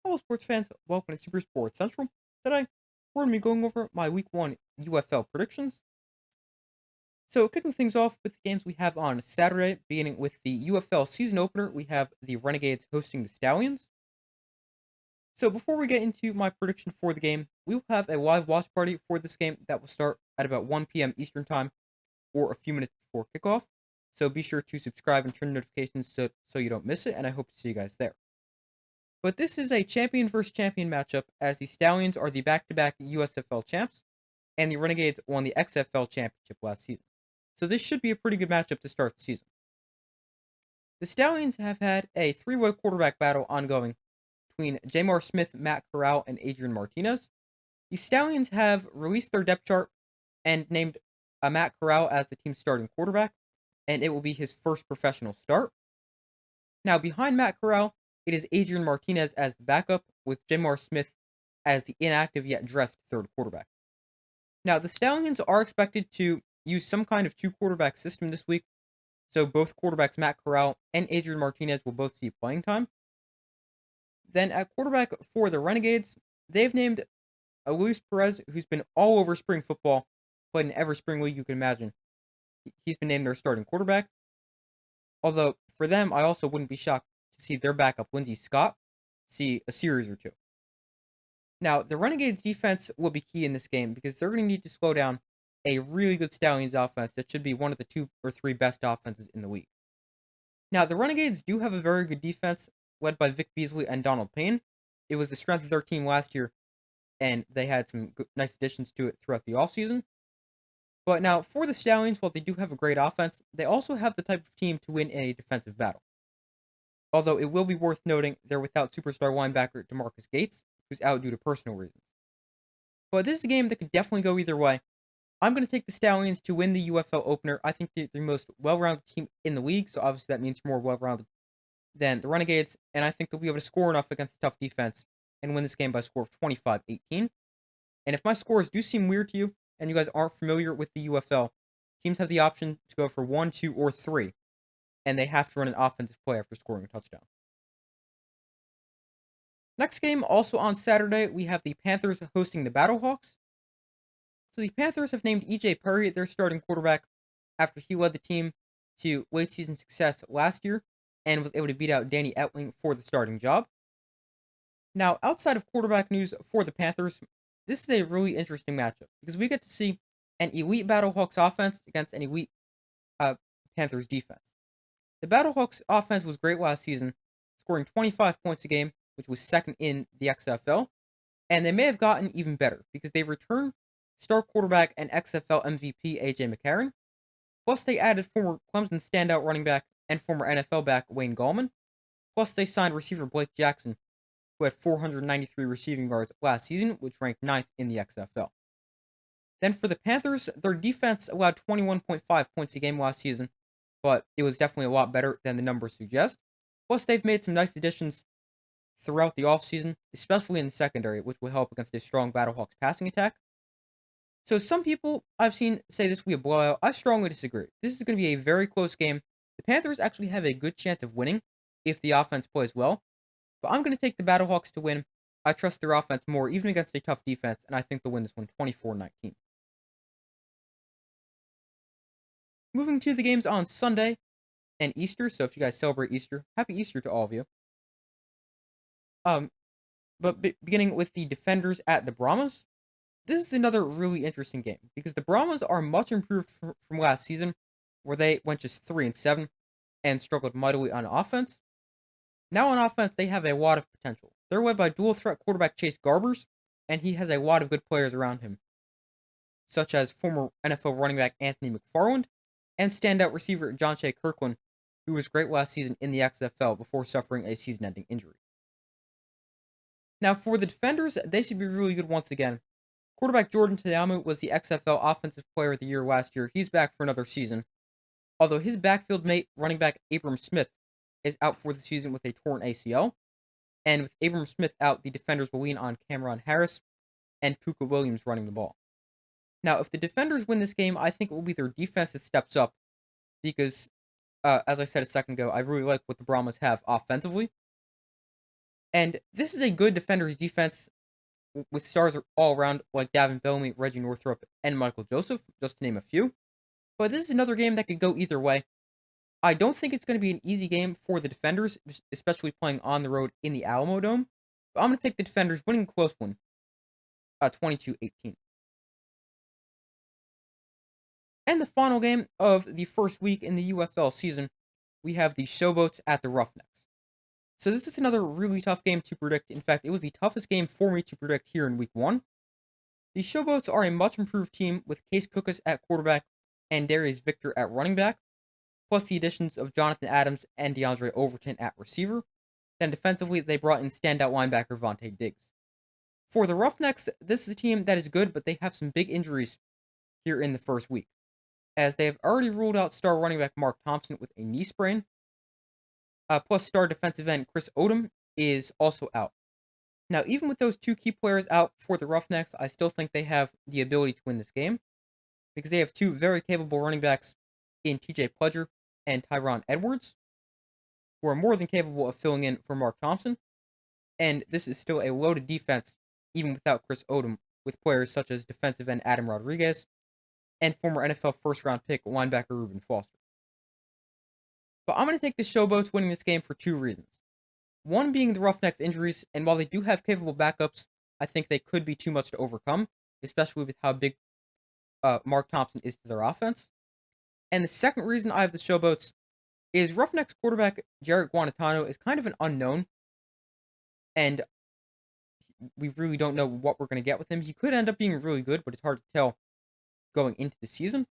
Hello, sports fans. Welcome to Super Sports Central. Today, we're going to be going over my Week 1 UFL predictions. So, kicking things off with the games we have on Saturday, beginning with the UFL season opener, we have the Renegades hosting the Stallions. So, before we get into my prediction for the game, we will have a live watch party for this game that will start at about 1 p.m. Eastern Time or a few minutes before kickoff. So, be sure to subscribe and turn notifications so you don't miss it, and I hope to see you guys there. But this is a champion versus champion matchup, as the Stallions are the back-to-back USFL champs, and the Renegades won the XFL championship last season. So this should be a pretty good matchup to start the season. The Stallions have had a three-way quarterback battle ongoing between Jamar Smith, Matt Corral, and Adrian Martinez. The Stallions have released their depth chart and named Matt Corral as the team's starting quarterback, and it will be his first professional start. Now, behind Matt Corral, it is Adrian Martinez as the backup, with Jamar Smith as the inactive yet dressed third quarterback. Now, the Stallions are expected to use some kind of two quarterback system this week, so both quarterbacks, Matt Corral and Adrian Martinez, will both see playing time. Then at quarterback for the Renegades, they've named Luis Perez, who's been all over spring football, played in every spring league you can imagine. He's been named their starting quarterback. Although, for them, I also wouldn't be shocked to see their backup, Lindsey Scott, see a series or two. Now, the Renegades defense will be key in this game because they're going to need to slow down a really good Stallions offense that should be one of the 2 or 3 best offenses in the league. Now, the Renegades do have a very good defense led by Vic Beasley and Donald Payne. It was the strength of their team last year, and they had some nice additions to it throughout the offseason. But now, for the Stallions, while they do have a great offense, they also have the type of team to win in a defensive battle. Although it will be worth noting they're without superstar linebacker DeMarcus Gates, who's out due to personal reasons. But this is a game that could definitely go either way. I'm going to take the Stallions to win the UFL opener. I think they're the most well-rounded team in the league, so obviously that means more well-rounded than the Renegades, and I think they'll be able to score enough against a tough defense and win this game by a score of 25-18. And if my scores do seem weird to you, and you guys aren't familiar with the UFL, teams have the option to go for 1, 2, or 3, and they have to run an offensive play after scoring a touchdown. Next game, also on Saturday, we have the Panthers hosting the Battlehawks. So the Panthers have named E.J. Perry their starting quarterback after he led the team to late season success last year and was able to beat out Danny Etling for the starting job. Now, outside of quarterback news for the Panthers, this is a really interesting matchup because we get to see an elite Battlehawks offense against an elite Panthers defense. The Battlehawks offense was great last season, scoring 25 points a game, which was second in the XFL, and they may have gotten even better because they returned star quarterback and XFL MVP A.J. McCarron, plus they added former Clemson standout running back and former NFL back Wayne Gallman, plus they signed receiver Blake Jackson, who had 493 receiving yards last season, which ranked 9th in the XFL. Then for the Panthers, their defense allowed 21.5 points a game last season, but it was definitely a lot better than the numbers suggest. Plus, they've made some nice additions throughout the offseason, especially in the secondary, which will help against a strong Battlehawks passing attack. So some people I've seen say this will be a blowout. I strongly disagree. This is going to be a very close game. The Panthers actually have a good chance of winning if the offense plays well, but I'm going to take the Battlehawks to win. I trust their offense more, even against a tough defense, and I think they'll win this one 24-19. Moving to the games on Sunday and Easter, so if you guys celebrate Easter, happy Easter to all of you. But beginning with the Defenders at the Brahmas, this is another really interesting game because the Brahmas are much improved from last season, where they went just 3-7 and struggled mightily on offense. Now on offense, they have a lot of potential. They're led by dual threat quarterback Chase Garbers, and he has a lot of good players around him, such as former NFL running back Anthony McFarland and standout receiver John Shea Kirkland, who was great last season in the XFL before suffering a season-ending injury. Now for the Defenders, they should be really good once again. Quarterback Jordan Tayamu was the XFL Offensive Player of the Year last year. He's back for another season. Although his backfield mate, running back Abram Smith, is out for the season with a torn ACL. And with Abram Smith out, the Defenders will lean on Cameron Harris and Puka Williams running the ball. Now, if the Defenders win this game, I think it will be their defense that steps up because, as I said a second ago, I really like what the Brahmas have offensively. And this is a good defender's defense with stars all around like Davin Bellamy, Reggie Northrup, and Michael Joseph, just to name a few. But this is another game that could go either way. I don't think it's going to be an easy game for the defenders, especially playing on the road in the Alamo Dome. But I'm going to take the defenders winning a close one, 22-18. And the final game of the first week in the UFL season, we have the Showboats at the Roughnecks. So this is another really tough game to predict. In fact, it was the toughest game for me to predict here in week 1. The Showboats are a much improved team with Case Cookus at quarterback and Darius Victor at running back, plus the additions of Jonathan Adams and DeAndre Overton at receiver. Then defensively, they brought in standout linebacker Vontae Diggs. For the Roughnecks, this is a team that is good, but they have some big injuries here in the first week, as they have already ruled out star running back Mark Thompson with a knee sprain. Plus, star defensive end Chris Odom is also out. Now, even with those two key players out for the Roughnecks, I still think they have the ability to win this game because they have two very capable running backs in TJ Pledger and Tyron Edwards, who are more than capable of filling in for Mark Thompson. And this is still a loaded defense, even without Chris Odom, with players such as defensive end Adam Rodriguez and former NFL first-round pick linebacker Reuben Foster. But I'm going to take the Showboats winning this game for two reasons. One being the Roughnecks' injuries, and while they do have capable backups, I think they could be too much to overcome, especially with how big Mark Thompson is to their offense. And the second reason I have the Showboats is Roughnecks quarterback Jarrett Guanatano is kind of an unknown, and we really don't know what we're going to get with him. He could end up being really good, but it's hard to tell going into the season.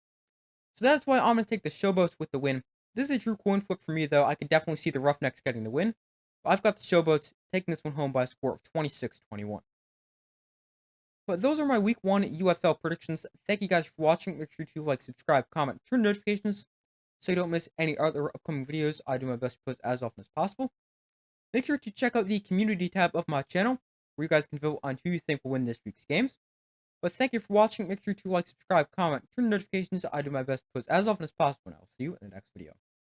So that's why I'm going to take the Showboats with the win. This is a true coin flip for me, though. I could definitely see the Roughnecks getting the win. But I've got the Showboats taking this one home by a score of 26-21. But those are my Week 1 UFL predictions. Thank you guys for watching. Make sure to like, subscribe, comment, turn notifications so you don't miss any other upcoming videos. I do my best to post as often as possible. Make sure to check out the community tab of my channel, where you guys can vote on who you think will win this week's games. But thank you for watching. Make sure to like, subscribe, comment, turn notifications. I do my best to post as often as possible, and I'll see you in the next video.